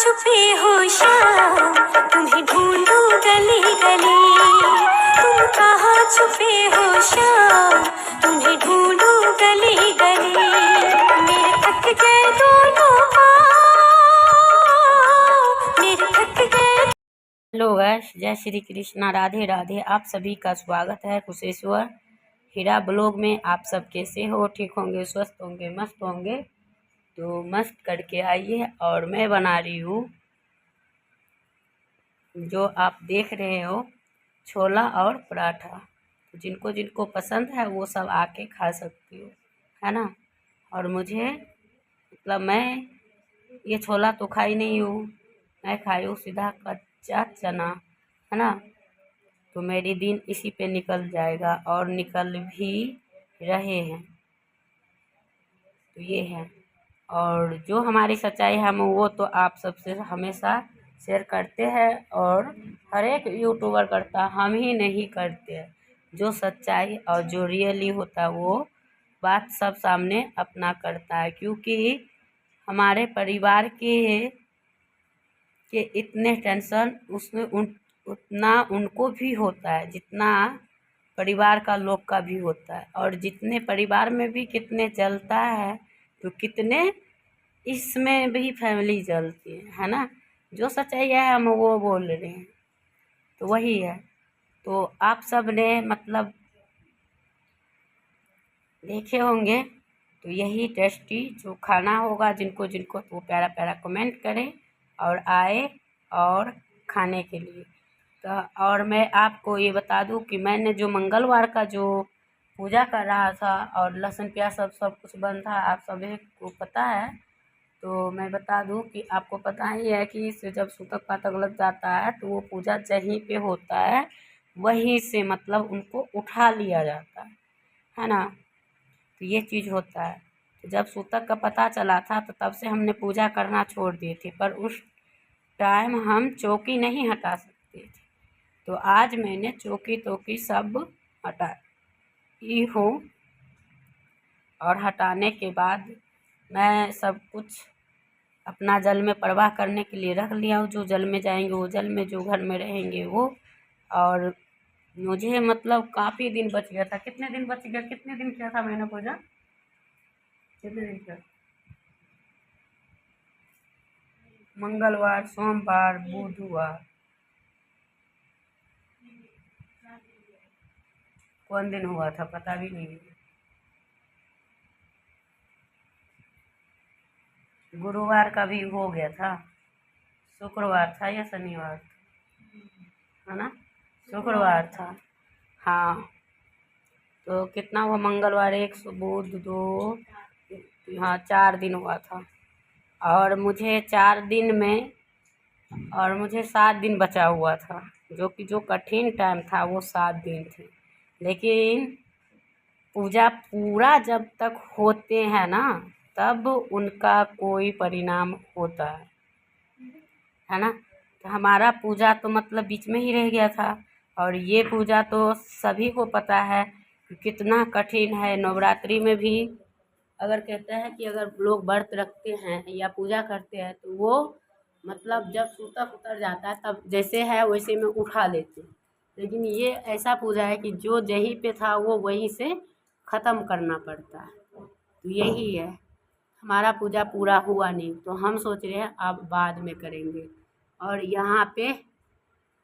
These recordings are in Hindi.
छुपे हो श्याम, तुम्हें ढूंढूं गली गली। तुम कहाँ छुपे हो श्याम, तुम्हें ढूंढूं गली गली। मेरे थक गए दोनों पाँव, मेरे थक गए। हेलो गाइस, जय श्री कृष्णा, राधे राधे। आप सभी का स्वागत है कुशेश्वर हीरा ब्लॉग में। आप सब कैसे हो? ठीक होंगे, स्वस्थ होंगे, मस्त होंगे। तो मस्त करके आइए। और मैं बना रही हूँ, जो आप देख रहे हो, छोला और पराठा। तो जिनको जिनको पसंद है वो सब आके खा सकती हो, है ना। और मुझे मतलब मैं ये छोला तो खाई नहीं हूँ, मैं खाई हूँ सीधा कच्चा चना, है ना। तो मेरी दिन इसी पे निकल जाएगा और निकल भी रहे हैं। तो ये है, और जो हमारी सच्चाई है हम वो तो आप सबसे हमेशा शेयर करते हैं, और हर एक यूट्यूबर करता, हम ही नहीं करते। जो सच्चाई और जो रियली होता है वो बात सब सामने अपना करता है, क्योंकि हमारे परिवार के इतने टेंशन उसमें उतना उनको भी होता है जितना परिवार का लोग का भी होता है। और जितने परिवार में भी कितने जलता है, तो कितने इसमें भी फैमिली जलती है ना। जो सच्चाई है हम वो बोल रहे हैं, तो वही है। तो आप सब ने मतलब देखे होंगे, तो यही टेस्टी जो खाना होगा, जिनको जिनको तो प्यारा प्यारा कमेंट करें और आए और खाने के लिए। तो और मैं आपको ये बता दूं कि मैंने जो मंगलवार का जो पूजा कर रहा था और लहसुन प्याज सब कुछ बंद था, आप सभी को पता है। तो मैं बता दूं कि आपको पता ही है कि इससे जब सूतक पातक लग जाता है तो वो पूजा जहीं पे होता है वहीं से मतलब उनको उठा लिया जाता है ना। तो ये चीज़ होता है। तो जब सूतक का पता चला था तो तब से हमने पूजा करना छोड़ दिए थे, पर उस टाइम हम चौकी नहीं हटा सकते थे। तो आज मैंने चौकी तोकी सब हटाई हूँ, और हटाने के बाद मैं सब कुछ अपना जल में प्रवाह करने के लिए रख लिया हूँ। जो जल में जाएंगे वो जल में, जो घर में रहेंगे वो। और मुझे मतलब काफ़ी दिन बच गया था। कितने दिन बच गया, कितने दिन किया था मैंने पूजा, कितने दिन किया? मंगलवार, सोमवार, बुधवार, कौन दिन हुआ था पता भी नहीं। गुरुवार का भी हो गया था, शुक्रवार था या शनिवार, है ना, शुक्रवार था। हाँ, तो कितना हुआ? मंगलवार, एक, बुध, दो, हाँ 4 दिन हुआ था। और मुझे 4 दिन में, और मुझे 7 दिन बचा हुआ था, जो कि जो कठिन टाइम था वो 7 दिन थे। लेकिन पूजा पूरा जब तक होते हैं ना, तब उनका कोई परिणाम होता है ना। तो हमारा पूजा तो मतलब बीच में ही रह गया था। और ये पूजा तो सभी को पता है कि कितना कठिन है। नवरात्रि में भी अगर कहते हैं कि अगर लोग व्रत रखते हैं या पूजा करते हैं तो वो मतलब जब सूतक उतर जाता है तब जैसे है वैसे में उठा लेते हैं। लेकिन ये ऐसा पूजा है कि जो जहीं पे था वो वहीं से ख़त्म करना पड़ता है। तो यही है, हमारा पूजा पूरा हुआ नहीं तो हम सोच रहे हैं अब बाद में करेंगे। और यहाँ पे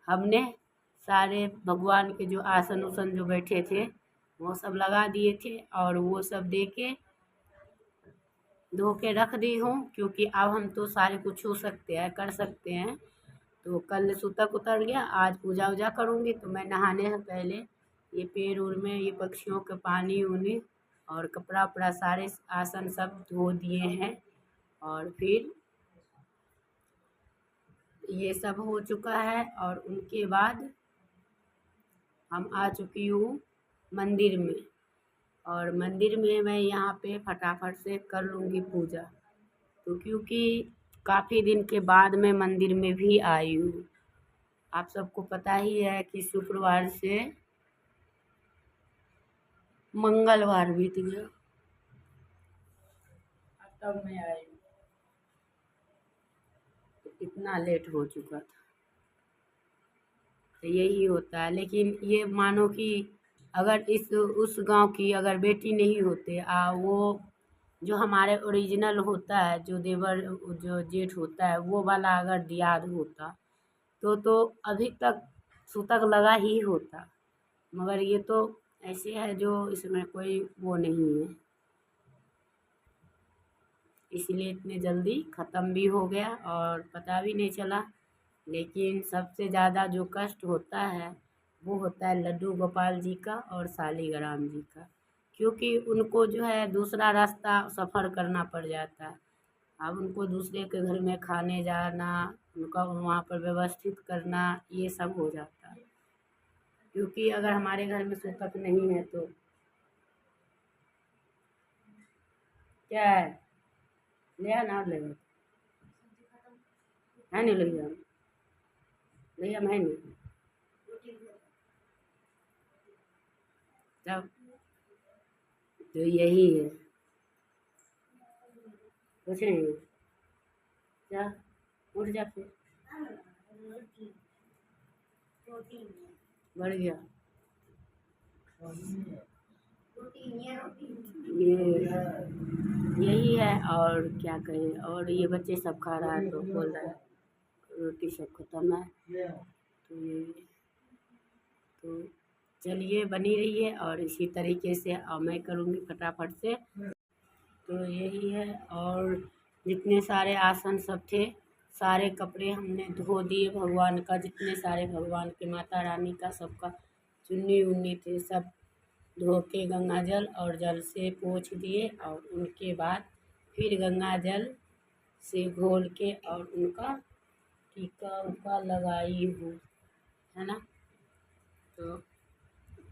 हमने सारे भगवान के जो आसन उसन जो बैठे थे वो सब लगा दिए थे, और वो सब दे के धो के रख दी हूँ, क्योंकि अब हम तो सारे कुछ छू सकते हैं, कर सकते हैं। तो कल सूतक उतर गया, आज पूजा वूजा करूँगी। तो मैं नहाने से पहले ये पैर उर में ये पक्षियों के पानी उनी और कपड़ा उपड़ा सारे आसन सब धो दिए हैं। और फिर ये सब हो चुका है, और उनके बाद हम आ चुकी हूँ मंदिर में। और मंदिर में मैं यहाँ पे फटाफट से कर लूँगी पूजा। तो क्योंकि काफ़ी दिन के बाद मैं मंदिर में भी आई हूँ। आप सबको पता ही है कि शुक्रवार से मंगलवार बीत गया, तब मैं आई। तो इतना लेट हो चुका था। तो यही होता है। लेकिन ये मानो कि अगर इस उस गांव की अगर बेटी नहीं होते वो जो हमारे ओरिजिनल होता है, जो देवर जो जेठ होता है वो वाला अगर दियाद होता तो अभी तक सूतक लगा ही होता। मगर ये तो ऐसे है जो इसमें कोई वो नहीं है, इसलिए इतने जल्दी ख़त्म भी हो गया और पता भी नहीं चला। लेकिन सबसे ज़्यादा जो कष्ट होता है वो होता है लड्डू गोपाल जी का और शालिग्राम जी का, क्योंकि उनको जो है दूसरा रास्ता सफ़र करना पड़ जाता है। अब उनको दूसरे के घर में खाने जाना, उनका वहाँ पर व्यवस्थित करना, ये सब हो जाता है। क्योंकि अगर हमारे घर में सूतक नहीं है तो क्या है, ले आना और ले लो। है नहीं लोहिया में, लोहिया में है नहीं तब। तो यही है, कुछ नहीं है। जा, उठ जा फिर, बढ़ गया ये, यही है। और क्या कहें, और ये बच्चे सब खा रहा है तो बोल रहा है रोटी सब खत्म है। तो ये, तो चलिए बनी रहिए और इसी तरीके से मैं करूँगी फटाफट से। तो यही है। और जितने सारे आसन सब थे, सारे कपड़े हमने धो दिए भगवान का, जितने सारे भगवान के माता रानी का सबका चुन्नी उन्नी थे सब धो के गंगा जल और जल से पोंछ दिए। और उनके बाद फिर गंगा जल से घोल के और उनका टीका उका लगाई हूँ, है ना। तो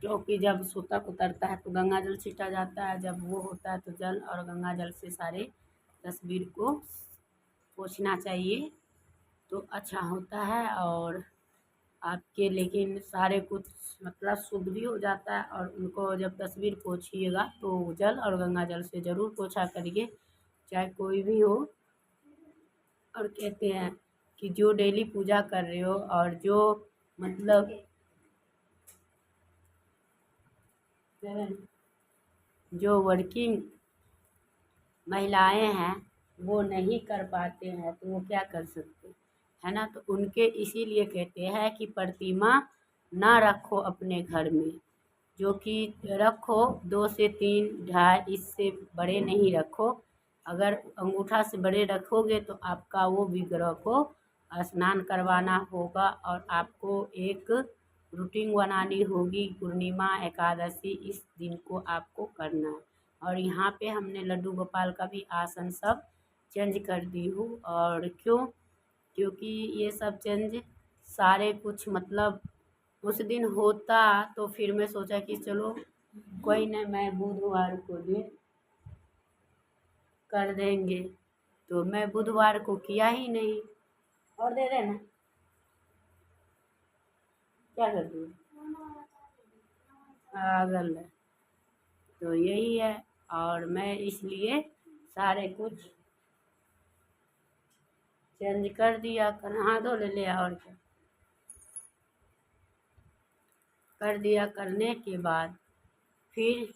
क्योंकि जब सूतक उतरता है तो गंगा जल छीटा जाता है, जब वो होता है तो जल और गंगा जल से सारे तस्वीर को पोंछना चाहिए तो अच्छा होता है। और आपके लेकिन सारे कुछ मतलब शुद्ध भी हो जाता है। और उनको जब तस्वीर पोंछिएगा तो जल और गंगा जल से ज़रूर पोछा करिए, चाहे कोई भी हो। और कहते हैं कि जो डेली पूजा कर रहे हो और जो मतलब जो वर्किंग महिलाएं हैं वो नहीं कर पाते हैं तो वो क्या कर सकते, है ना। तो उनके इसीलिए कहते हैं कि प्रतिमा ना रखो अपने घर में, जो कि रखो 2 से 3 ढाई, इससे बड़े नहीं रखो। अगर अंगूठा से बड़े रखोगे तो आपका वो विग्रह को स्नान करवाना होगा और आपको एक रूटीन बनानी होगी। पूर्णिमा एकादशी इस दिन को आपको करना है। और यहाँ पे हमने लड्डू गोपाल का भी आसन सब चेंज कर दी हूँ। और क्यों, क्योंकि ये सब चेंज सारे कुछ मतलब उस दिन होता तो फिर मैं सोचा कि चलो कोई ना, मैं बुधवार को दिन कर देंगे। तो मैं बुधवार को किया ही नहीं। और दे देना, क्या कर दूँ, पागल है। तो यही है। और मैं इसलिए सारे कुछ चेंज कर दिया, हाथ धो ले और क्या कर दिया। करने के बाद फिर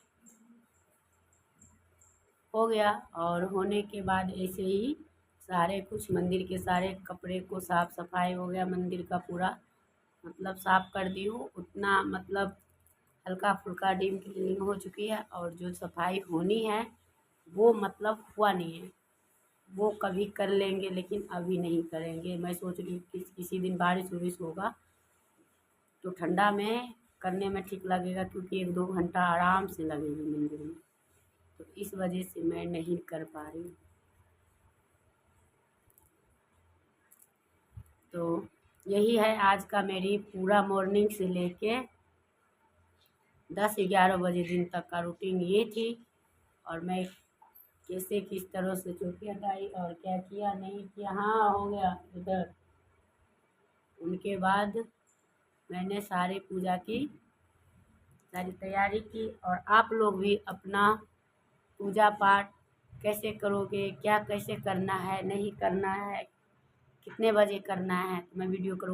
हो गया। और होने के बाद ऐसे ही सारे कुछ मंदिर के सारे कपड़े को साफ़ सफाई हो गया, मंदिर का पूरा मतलब साफ़ कर दी हूँ। उतना मतलब हल्का फुल्का डीप क्लीनिंग हो चुकी है। और जो सफाई होनी है वो मतलब हुआ नहीं है, वो कभी कर लेंगे लेकिन अभी नहीं करेंगे। मैं सोच रही हूँ कि किसी दिन बारिश उरिश होगा तो ठंडा में करने में ठीक लगेगा, क्योंकि 1-2 घंटा आराम से लगेगी मंदिर में। तो इस वजह से मैं नहीं कर पा रही हूँ। तो यही है आज का मेरी पूरा मॉर्निंग से लेके 10-11 बजे दिन तक का रूटीन ये थी। और मैं कैसे किस तरह से चौकी हटाई और क्या किया नहीं किया। हाँ हो गया इधर। उनके बाद मैंने सारी पूजा की, सारी तैयारी की। और आप लोग भी अपना पूजा पाठ कैसे करोगे, क्या कैसे करना है नहीं करना है, कितने बजे करना है तो मैं वीडियो करूँगी।